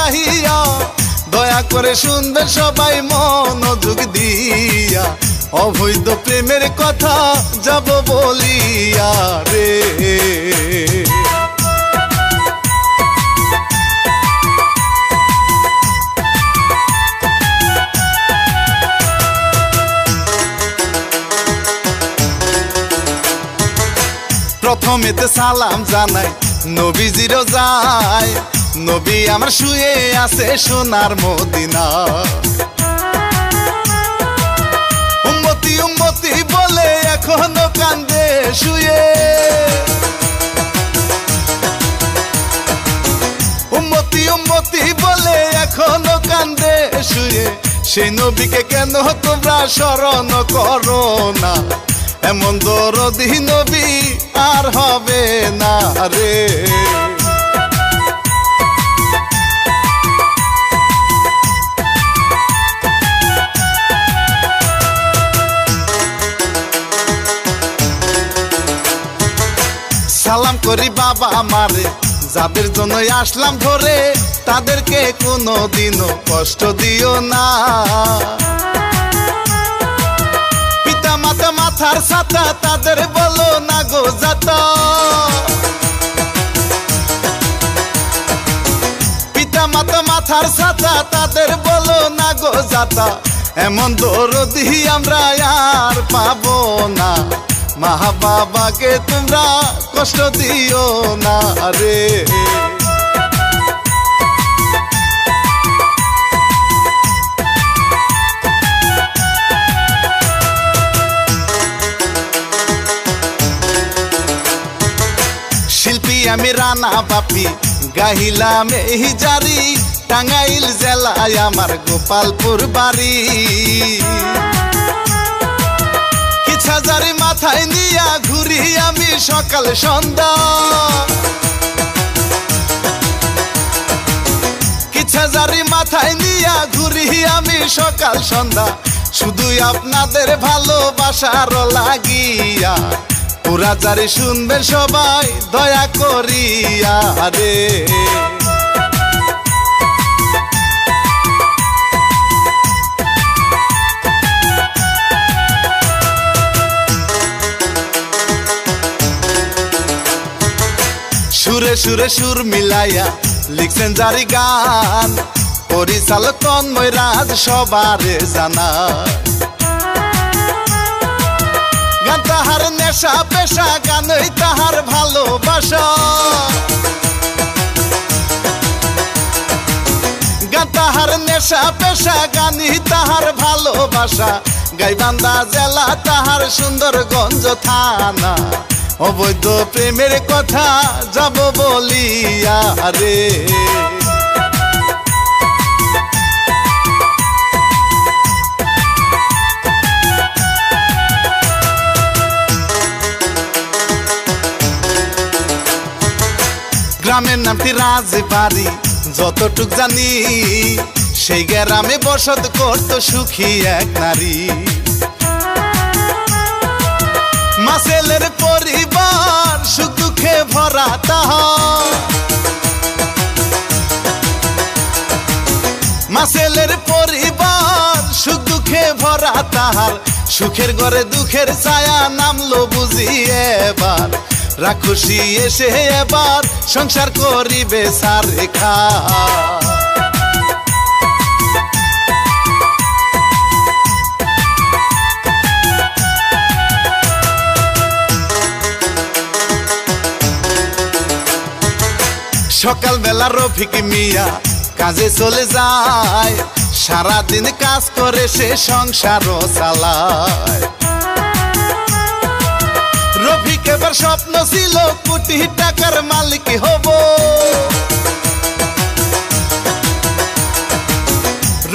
চাহিয়া, দয়া করে শুনবে সবাই মনোযোগ দিয়া। অবৈধ প্রেমের কথা যাব বলিয়া রে। প্রথমেতে সালাম জানাই নবীজির যায়, নবী আমার শুয়ে আছে সোনার মদিনা। উম্মতি উম্মতি বলে এখনো কান্দে শুয়ে, উম্মতি উম্মতি বলে এখনো কান্দে শুয়ে। সেই নবীকে কেন তোমরা স্মরণ করো না, এমন দরদি নবী আর হবে না রে। সালাম করি বাবা আমারে, যাদের জন্য আসলাম ধরে, তাদেরকে কোনোদিনও কষ্ট দিও না। পিতা মাতা মাথার ছাতা, তাদের বলো না গো যাতা। পিতা মাতা মাথার ছাতা, তাদের বলো না গো যাতা। এমন দরদি আমরা আর পাবো না, মা বাবাকে তোমরা কষ্ট দিও না রে। শিল্পী আমি রানা বাপি, গাহিলাম এই জারি, টাঙ্গাইল জেলায় আমার গোপালপুর বাড়ি। হাজারি মাথায় নিয়া ঘুরি আমি সকাল সন্ধ্যা, হাজারি মাথায় নিয়া ঘুরি আমি সকাল সন্ধ্যা। শুধু আপনাদের ভালোবাসার লাগিয়া, পুরা জারি শুনবেন সবাই দয়া করিয়া রে। সুরে সুরে সুর মিলাইয়া লিখছেন জারি গান, পরিচালক তন্ময় রাজ সবারে জানায়। গান তাহার নেশা পেশা, গানই তাহার ভালোবাসা। গান তাহার নেশা পেশা, গানই তাহার ভালোবাসা। গাইবান্ধা জেলা তাহার সুন্দরগঞ্জ থানা, অবৈধ প্রেমের কথা যাব বলিয়া রে। গ্রামের নামটি রাজবাড়ি, যতটুক জানি সেই গ্রামে বসত করত সুখী এক নারী। মাসেলের পরিবার সুখ দুঃখে ভরা তাহার, মাসেলের পরিবার সুখ দুঃখে ভরা তাহার। সুখের ঘরে দুঃখের ছায়া নামলো বুঝি এবার, রাক্ষসী এসে এবার সংসার করিবে সারেখা। সকালবেলা রফিক মিয়া কাজে চলে যায়, সারাদিন কাজ করে সে সংসারও চালায়। রফিক এবার স্বপ্ন ছিল কোটি টাকার মালিক হব,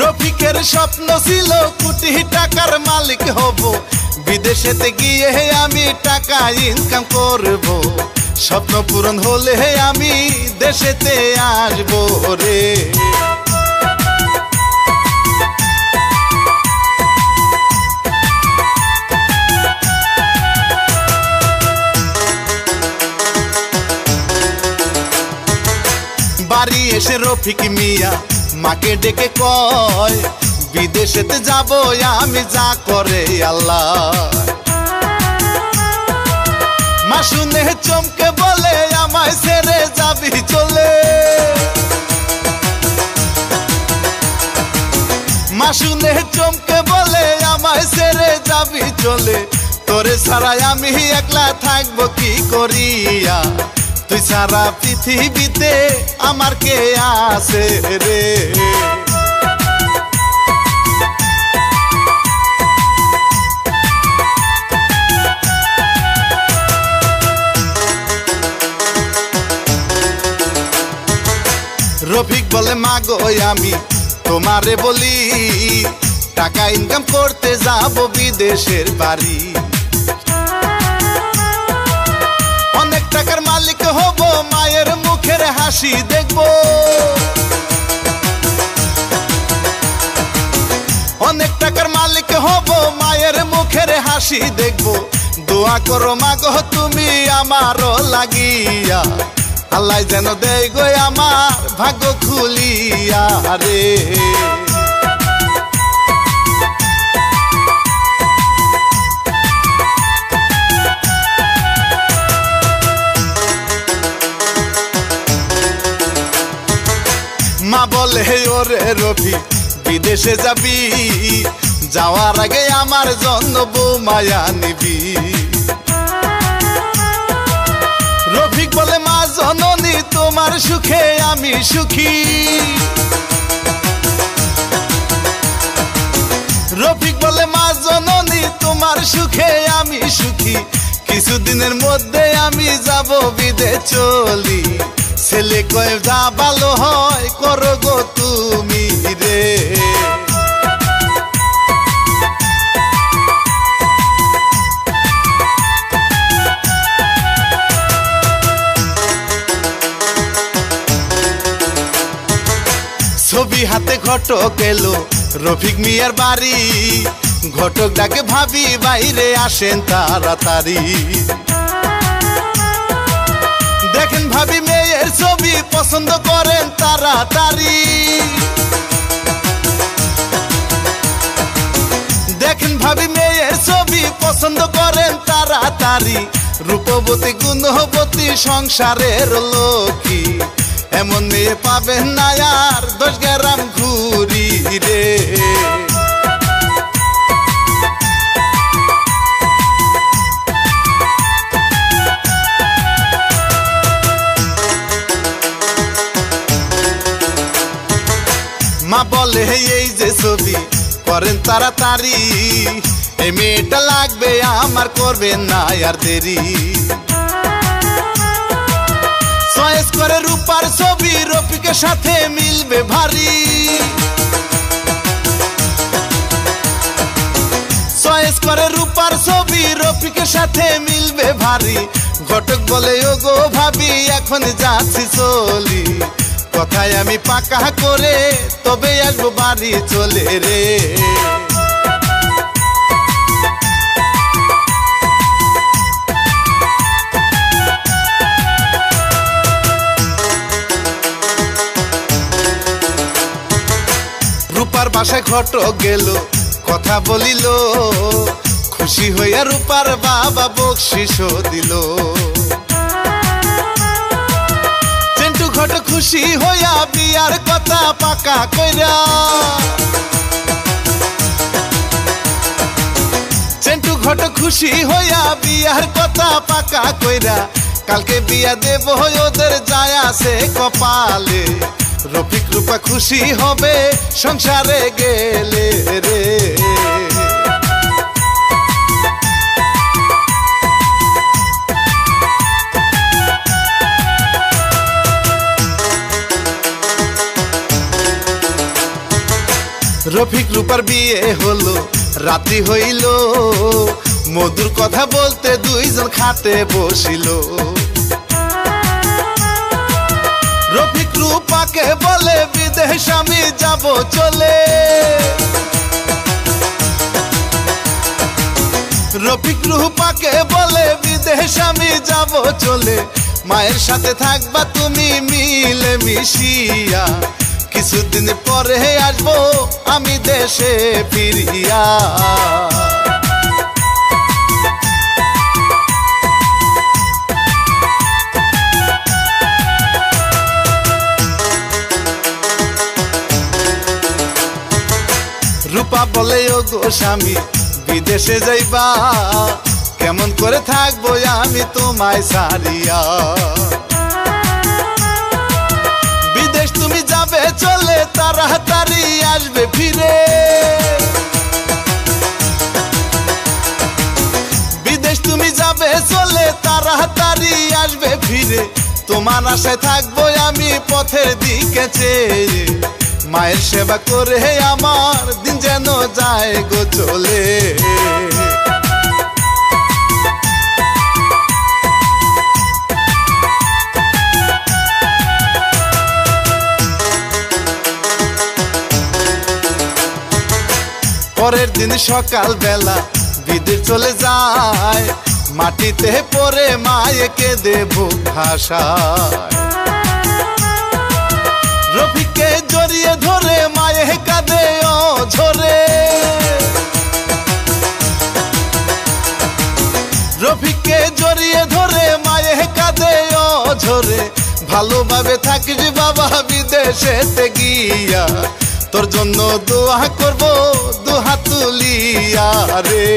রফিকের স্বপ্ন ছিল কোটি টাকার মালিক হব। বিদেশেতে গিয়ে আমি টাকা ইনকাম করব, স্বপ্ন পূরণ হলে আমি দেশেতে আসবো রে। বাড়ি এসে রফিক মিয়া মাকে ডেকে কয় বিদেশেতে যাব আমি যা করে আল্লাহ। মা শুনে চমকে বলে আমায় ছেড়ে যাবি চলে। মা শুনে চমকে বলে আমায় ছেড়ে যাবি চলে। তোরে ছাড়াই আমি একলা থাকবো কি করিয়া, তুই সারা পৃথিবীতে আমার কে আছে রে। রফিক বলে মা গো আমি তোমারে বলি, টাকা ইনকাম করতে যাব বিদেশের বাড়ি। অনেক টাকার মালিক হব, মায়ের মুখের হাসি দেখব। অনেক টাকার মালিক হব, মায়ের মুখের হাসি দেখব। দোয়া করো মা গো তুমি আমারও লাগিয়া, আল্লাহ যেন দেয় গো আমার ভাগ্য খুলিয়া রে। মা বলে ওরে রফি বিদেশে যাবি, যাওয়ার আগে আমার জন্য বউ মায়া নিবি। রফিক বলে মা জননী তোমার সুখে আমি সুখী। রফিক বলে মা জননী তোমার সুখে আমি সুখী। কিছুদিনের মধ্যে আমি যাব বিদেশ চলি, ছেলে কয় যা ভালো হয় করো গো তুমি রে। ছবি হাতে ঘটক এলো রফিক মিয়ার বাড়ি, ঘটক ডাকে ভাবি বাইরে আসেন তাড়াতাড়ি। দেখেন ভাবি মেয়ের ছবি পছন্দ করেন তাড়াতাড়ি। দেখেন ভাবি মেয়ের ছবি পছন্দ করেন তাড়াতাড়ি। রূপবতী গুণবতী সংসারের লক্ষ্মী, এমন মেয়ে পাবেন না আর 10 গ্রাম ঘুরি রে। মা বলে এই যে ছবি করেন তাড়াতাড়ি, এই মেয়েটা লাগবে আমার করবেন না আর দেরি। চয়েস করে রূপার ছবি রফিকের সাথে মিলবে ভারী। চয়েস করে রূপার ছবি রফিকের সাথে মিলবে ভারী। ঘটক বলে ও গো ভাবি এখন যাচ্ছি চলি, কথায় আমি পাকা করে তবে আসবো বাড়ি চলে রে। রূপার বাসায় ঘটক গেল কথা বলিল, খুশি হইয়া রূপার বাবা বকশিশ দিল। চেন্টু ঘটক খুশি হইয়া বিয়ার কথা পাকা কইরা। চেন্টু ঘটক খুশি হইয়া বিয়ার কথা পাকা কইরা। কালকে বিয়া দেব ওদের যায় আছে কপালে, রফিক রূপা খুশি হবে সংসারে গেলে রে। রফিক রূপার বিয়ে হলো, রাত্রি হইল, মধুর কথা বলতে দুইজন খাটে বসিল। রফিক রূপাকে বলে বিদেশ আমি যাব চলে। রফিক রূপাকে বলে বিদেশ আমি যাব চলে। মায়ের সাথে থাকবা তুমি মিলে মিশিয়া, কিছুদিন পরে আসবো আমি দেশে ফিরিয়া। রূপা বলে ও গো স্বামী বিদেশে যাইবা, কেমন করে থাকবো আমি তোমায় সারিয়া। বিদেশ তুমি যাবে চলে তাড়াতাড়ি আসবে ফিরে, বিদেশ তুমি যাবে চলে তাড়াতাড়ি আসবে ফিরে। তোমার আশায় থাকবো আমি পথের দিকে চেয়ে, মায়ের সেবা করে আমার দিন যেন যায় গো চলে। পরের দিন সকাল বেলা বিদেশ চলে যায়, মাটিতে পড়ে মায়ে কেঁদে বুক ভাসায়। রফিককে জড়িয়ে ধরে মায়ে কাঁদে অঝরে, রফিককে জড়িয়ে ধরে মায়ে কাঁদে অঝরে। ভালোভাবে থাকিস বাবা বিদেশেতে গিয়া, তোর জন্য দোয়া করব দুহাত তুলিয়া রে।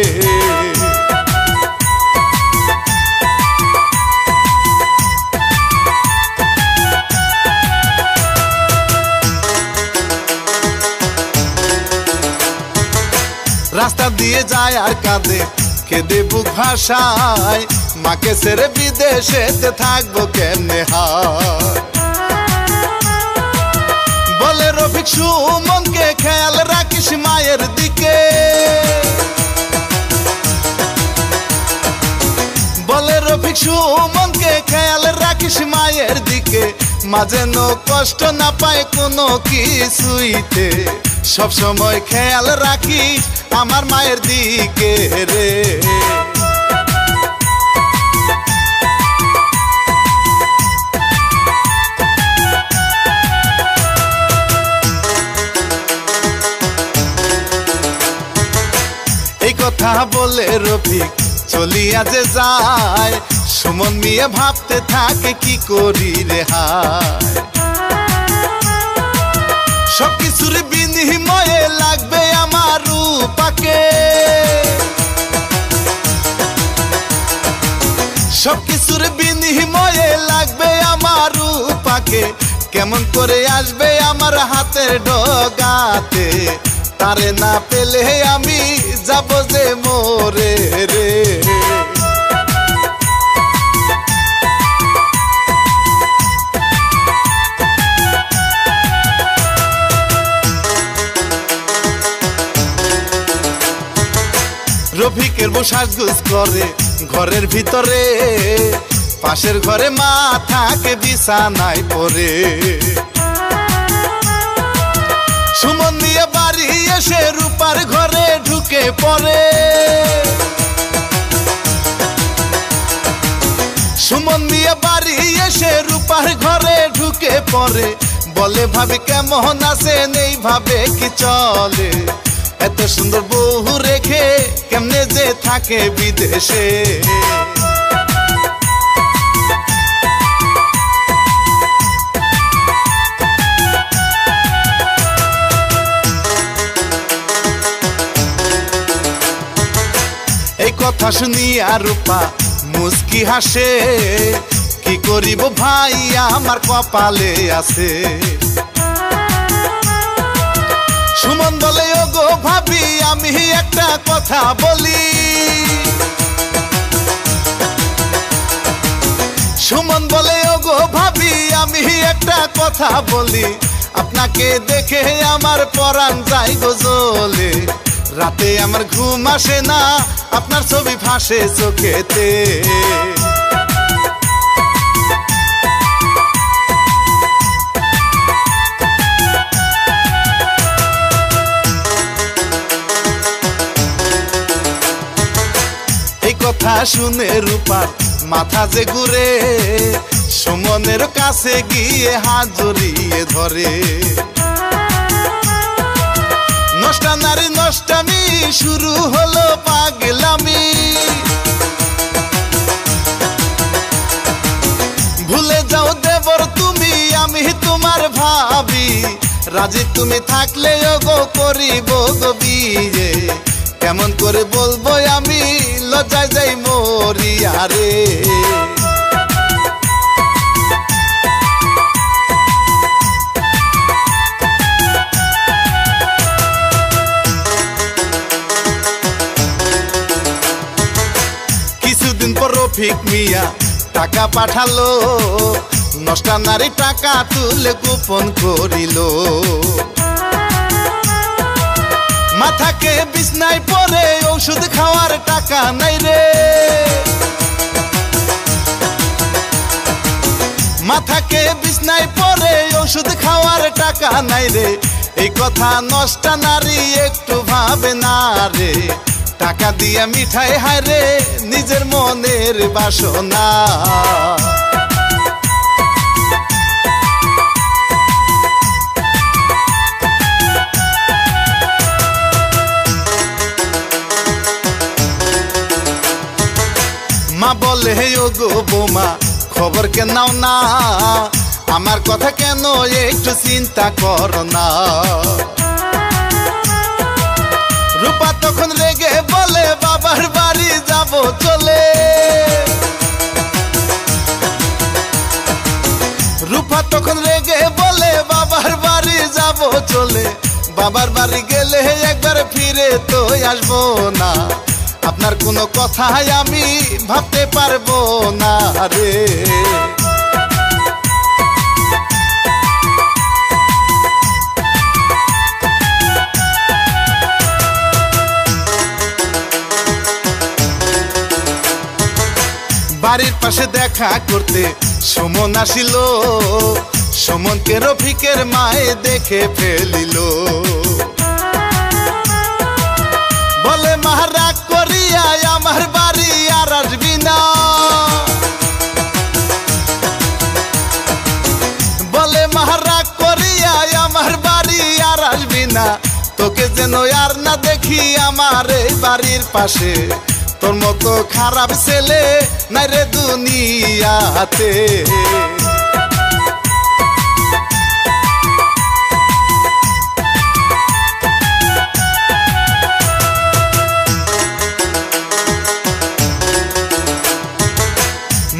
রাস্তা দিয়ে যায় আর কাঁদে কেঁদে বুক ভাসায়, মাকে ছেড়ে বিদেশেতে থাকবো কেমনে হায়। বলে রফিক সুমনকে খেয়াল রাখিস মায়ের দিকে, বলে রফিক সুমনকে খেয়াল রাখিস মায়ের দিকে। মা যেন কষ্ট না পায় কোনো কিছুইতে, সব সময় খেয়াল রাখিস আমার মায়ের দিকে রে। এই কথা বলে রফিক চলিয়া যে যায়, সুমন মিয়া ভাবতে থাকে কি করি রে হায়। সবকিছুর বিনিময়ে লাগবে আমার রূপাকে, সবকিছুর বিনিময়ে লাগবে আমার রূপাকে। কেমন করে আসবে আমার হাতের ডগাতে, তারে না পেলে আমি যাব যে মোরে রে। রফিকের বউ সাজগোজ করে ঘরের ভিতরে, পাশের ঘরে মা থাকে বিছানায় পড়ে। সুমন নিয়ে বাড়ি এসে রূপার ঘরে ঢুকে পড়ে, সুমন নিয়ে বাড়ি এসে রূপার ঘরে ঢুকে পড়ে। বলে ভাবি কেমন আছেন এইভাবে কি চলে, এত সুন্দর বউ রেখে কেমনে যে থাকে বিদেশে। এই কথা শুনিয়া রূপা মুস্কি হাসে, কি করিব ভাই আমার কপালে আছে। সুমন বলে ও গো ভাবি আমি একটা কথা বলি, সুমন বলে ও গো ভাবি আমি একটা কথা বলি। আপনাকে দেখে আমার পরাণ যায় গো জ্বলে, রাতে আমার ঘুম আসে না আপনার ছবি ভাসে চোখেতে। এই কথা শুনে রূপার মাথা যে ঘুরে, সুমনের কাছে গিয়ে হাত জড়িয়ে ধরে। নষ্টা নারী নষ্টামি শুরু হলো পাগলামি, ভুলে যাও দেবর তুমি আমি তোমার ভাবি, রাজি তুমি থাকলে গো করিব গো বিয়ে। কেমন করে বলবো আমি লজ্জায় যাই মরিয়া রে। কিছুদিন পর রফিক মিয়া টাকা পাঠালো, নষ্টা নারী টাকা তুলে গোপন করিল। মাথাকে বিছনায় পরে ঔষধ খাওয়ার টাকা নাই রে, মাথাকে বিছনায় পরে ঔষধ খাওয়ার টাকা নাই রে। এই কথা নষ্টা নারী একটু ভাবে না রে, টাকা দিয়া মিঠাই হায় রে নিজের মনের বাসনা। মা বলে ও গো বোমা খবর কেন নাও না, আমার কথা কেন একটু চিন্তা করো না। রূপা তখন রেগে বলে বাবার বাড়ি যাব চলে। রূপা তখন রেগে বলে বাবার বাড়ি যাব চলে। বাবার বাড়ি গেলে একবার ফিরে তো আসবো না, আপনার কোনো কথাই আমি ভাবতে পারবো না রে। বাড়ির পাশে দেখা করতে সুমন আসিল, সুমনকে রফিকের মায়ে দেখে ফেলিল। বলে মারা করিয়া আমার বাড়ি আর আসবি না, বলে মারা করিয়া আমার বাড়ি আর আসবি না। তোকে যেন আর না দেখি আমার এই বাড়ির পাশে, তোর মতো খারাপ ছেলে নাই রে দুনিয়াতে।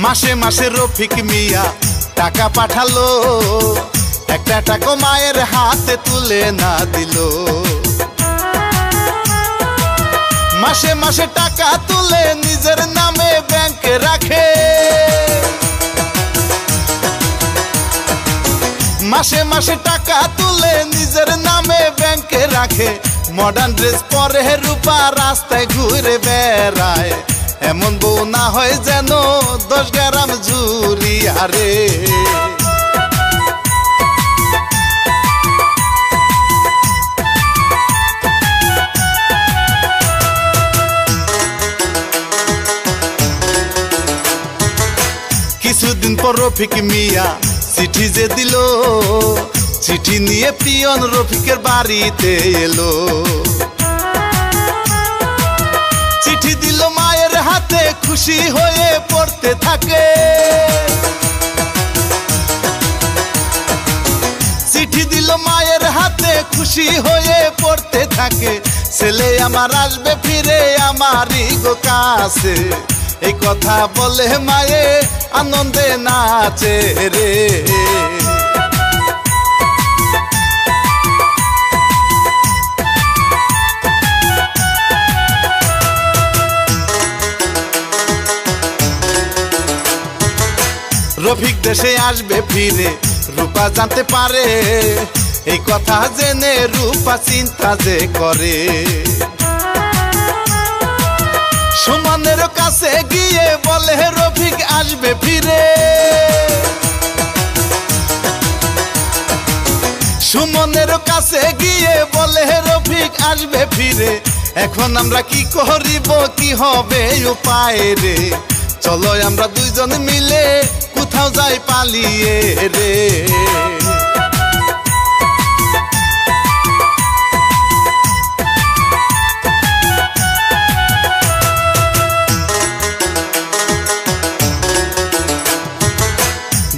মাসে মাসে রফিক মিয়া টাকা পাঠালো, একটা টাকা মায়ের হাতে তুলে না দিল। মাসে মাসে টাকা তুলে নিজের নামে ব্যাংকে রাখে, মাসে মাসে টাকা তুলে নিজের নামে ব্যাংকে রাখে। মডার্ন ড্রেস পরে রূপা রাস্তায় ঘুরে বেড়ায়, এমন বউ না হয় যেন 10 গ্রাম জুরিয়া রে। কিছুদিন পর রফিক মিয়া চিঠি যে দিল, চিঠি নিয়ে পিয়ন রফিকের বাড়িতে এলো। চিঠি দিল মায়ের হাতে খুশি হয়ে পড়তে থাকে, চিঠি দিল মায়ের হাতে খুশি হয়ে পড়তে থাকে। ছেলে আমার আসবে ফিরে আমারই গো কাছে, এই কথা বলে মায়ে আনন্দে নাচে রে। রফিক দেশে আসবে ফিরে রূপা জানতে পারে, এই কথা জেনে রূপা চিন্তা যে করে। সুমনের কাছে গিয়ে বলে রফিক আসবে ফিরে, সুমনের কাছে গিয়ে বলে রফিক আসবে ফিরে। এখন আমরা কি করিব কি হবে উপায় রে, চলো আমরা দুইজন মিলে কোথাও কোথাও যাই পালিয়ে রে।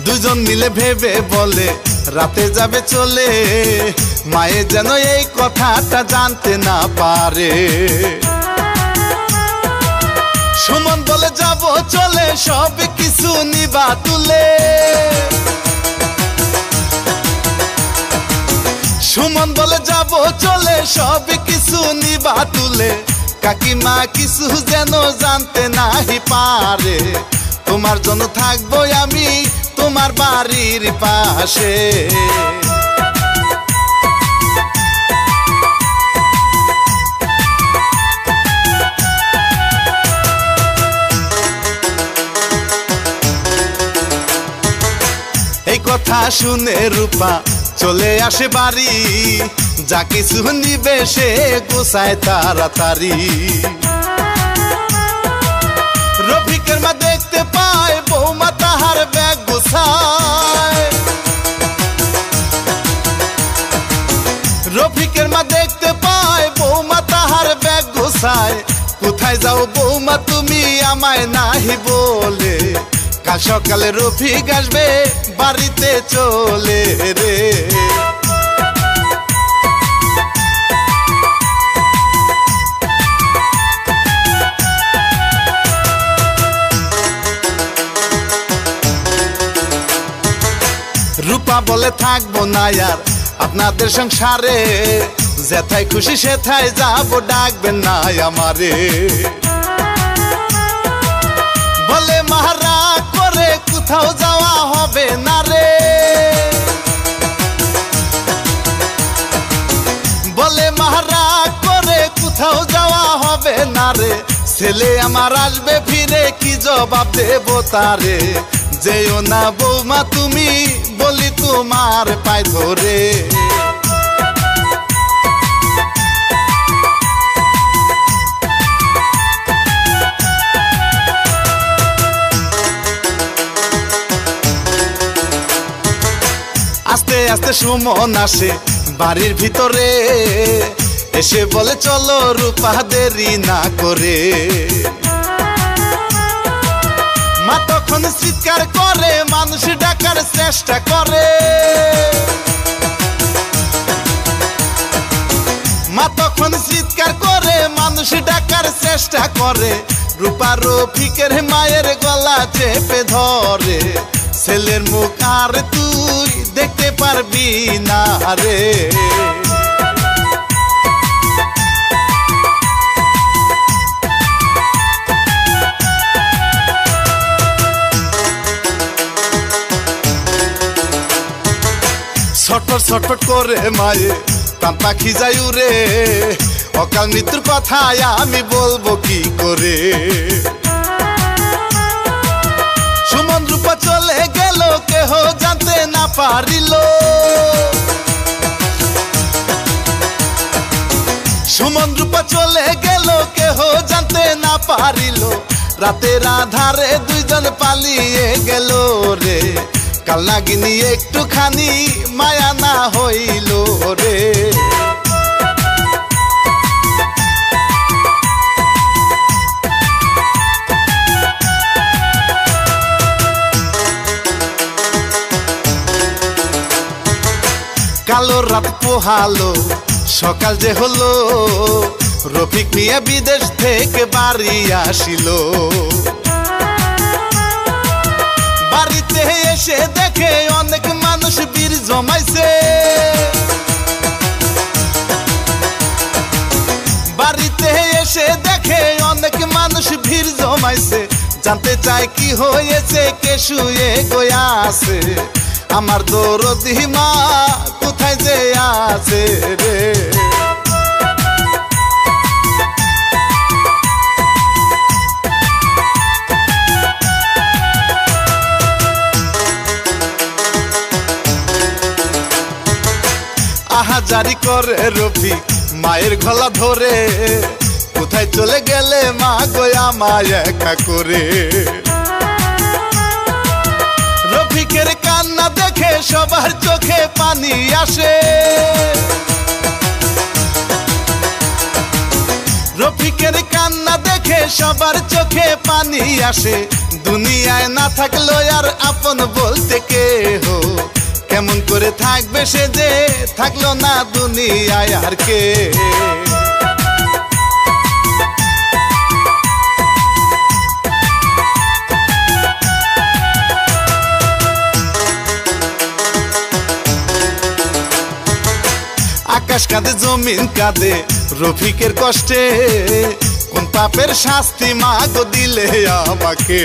দুজন মিলে ভেবে বলে রাতে যাবে চলে, মায়ে যেন এই কথাটা জানতে না পারে। সুমন বলে যাব চলে, সব কিছু নিবা তুলে। সুমন বলে যাব চলে, সব কিছু নিবা তুলে। কাকিমা কিছু যেন জানতে নাহি পারে, তোমার জন্য থাকবো আমি তোমার বাড়ির পাশে। এই কথা শুনে রূপা চলে আসে বাড়ি, যা কিছু নিবে সে গোছায় তাড়াতাড়ি। রফিকের মা দেখতে পায় বৌমা তাহার ব্যাগ গোছায়। রফিকের মা দেখতে পায় বৌমা তাহার ব্যাগ গোছায়। কোথায় যাও বৌমা তুমি আমায় নাহি বলে, কাল সকালে রফিক আসবে বাড়িতে চলে রে। রূপা বলে থাকবো না আর আপনাদের সংসারে, যেথায় খুশি সেথায় যাবো, ডাকবেন না আমারে। বলে মারা করে কোথাও যাওয়া হবে না রে। বলে মারা করে কোথাও যাওয়া হবে না রে। ছেলে আমার আসবে ফিরে কি জবাব দেব তারে। যেও না বৌমা তুমি বলি তোমার পায় ধরে। আস্তে আস্তে সুমন আসে বাড়ির ভিতরে, এসে বলে চলো রূপা দেরি না করে। মা তখন চিৎকার করে মানুষ ডাকার চেষ্টা করে। মা তখন চিৎকার করে মানুষ ডাকার চেষ্টা করে। রূপা রফিকের মায়ের গলা চেপে ধরে, ছেলের মুখ আর তুই দেখতে পারবি না রে। ছটফট ছটফট করে মায়ে প্রাণ পাখি যাই উড়ে। অকাল মৃত্যুর কথা আমি বলবো কি করে। সুমন রূপা চলে গেল কেহ জানতে না পারিল। সুমন রূপা চলে গেল কেহ জানতে না পারিল। রাতের আধারে দুইজন পালিয়ে গেল রে। কাল নাগিনী একটুখানি মায়া না হইল রে। কালো রাত পোহালো সকাল যে হলো, রফিক মিয়া বিদেশ থেকে বাড়ি আসিল। বাড়িতে এসে দেখে অনেক মানুষ বীর জমাইছে। বাড়িতে এসে দেখে অনেক মানুষ ভিড় জমাইছে। জানতে চায় কি হয়েছে, কে শুয়ে গয়া আছে। আমার দরদি মা কোথায় যে আছে রে। আহাজারি করে রফিক মায়ের গলা ধরে। কোথায় চলে গেলে মা গয়া মা একা করে। সবার চোখে পানি আসে। রফিকের কান্না দেখে সবার চোখে পানি আসে। দুনিয়ায় না থাকলো আর আপন বলতে কেহ, কেমন করে থাকবে সে যে থাকলো না দুনিয়ায় আর কে। আকাশ কাঁদে জমিন কাঁদে রফিকের কষ্টে, কোন পাপের শাস্তি মা গো দিলে আমাকে।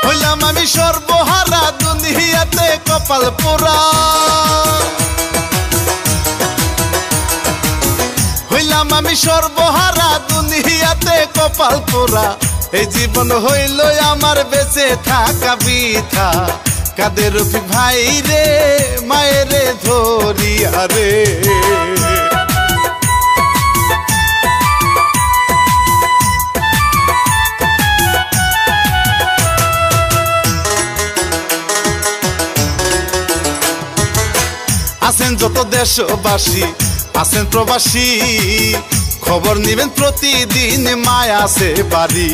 হইলাম আমি সর্বহারা দুনিয়াতে কপাল পোড়া, হইলাম আমি সর্বহারা দুনিয়াতে কপাল পোড়া। এই জীবন হইল আমার বেঁচে থাকা বৃথা, কাঁদে রফিক ভাই রে মায়েরে ধরিয়া রে। আছেন যত দেশবাসী আছেন প্রবাসী, খবর নিবেন প্রতিদিন মায়া আছে বাড়ি।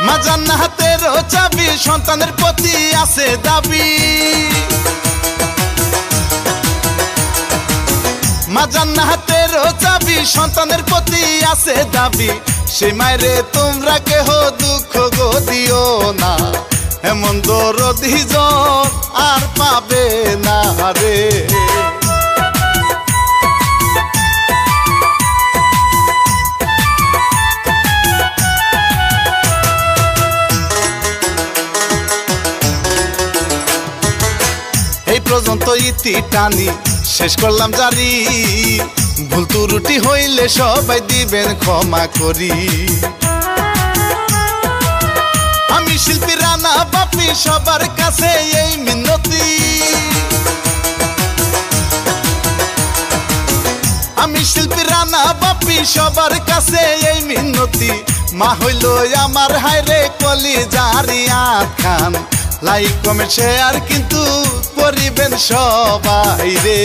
মা জান্নাতের চাবি সন্তানের প্রতি আছে দাবি, মা জান্নাতের চাবি সন্তানের প্রতি আছে দাবি। সে মায়েরে তোমরা কেহ দুঃখ গো দিও না, এমন দরদি জন আর পাবে না রে। এই পর্যন্ত ইতি টানি শেষ করলাম জারি, ভুল ত্রুটি হইলে সবাই দিবেন ক্ষমা করি। আমি শিল্পী রানা বাপি সবার কাছে এই মিনতি, আমি শিল্পী রানা বাপি সবার কাছে এই মিনতি। মা হইল আমার হায়রে কলিজার খান, লাইক কমেন্ট শেয়ার কিন্তু করিবেন সবাই রে।